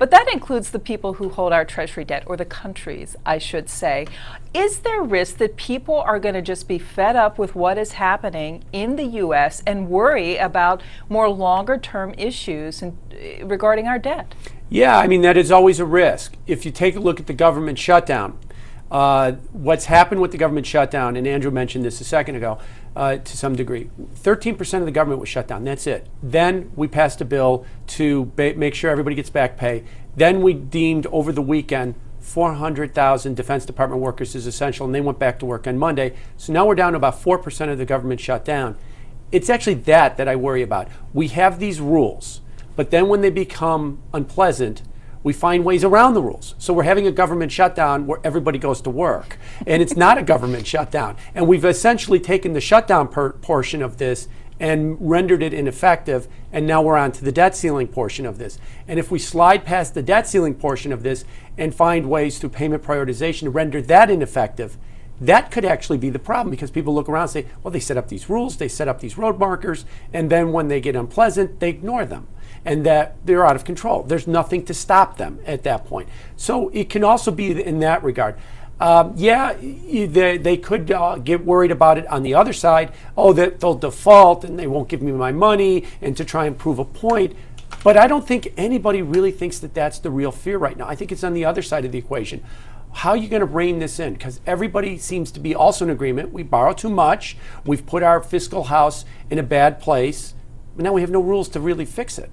but that includes the people who hold our treasury debt, or the countries, I should say. Is there risk that people are going to just be fed up with what is happening in the U.S. and worry about more longer-term issues regarding our debt? Yeah, I mean, that is always a risk. If you take a look at the government shutdown, what's happened with the government shutdown, and Andrew mentioned this a second ago, to some degree, 13% of the government was shut down. That's it. Then we passed a bill to make sure everybody gets back pay. Then we deemed over the weekend 400,000 Defense Department workers as essential, and they went back to work on Monday. So now we're down to about 4% of the government shut down. It's actually that I worry about. We have these rules, but then when they become unpleasant, we find ways around the rules. So we're having a government shutdown where everybody goes to work. And it's not a government shutdown. And we've essentially taken the shutdown portion of this and rendered it ineffective. And now we're on to the debt ceiling portion of this. And if we slide past the debt ceiling portion of this and find ways through payment prioritization to render that ineffective, that could actually be the problem, because people look around and say, well, they set up these rules, they set up these road markers, and then when they get unpleasant, they ignore them. And that they're out of control. There's nothing to stop them at that point. So it can also be in that regard. They could get worried about it on the other side. Oh, that they'll default and they won't give me my money, and to try and prove a point. But I don't think anybody really thinks that that's the real fear right now. I think it's on the other side of the equation. How are you going to rein this in? Because everybody seems to be also in agreement. We borrow too much. We've put our fiscal house in a bad place. But now we have no rules to really fix it.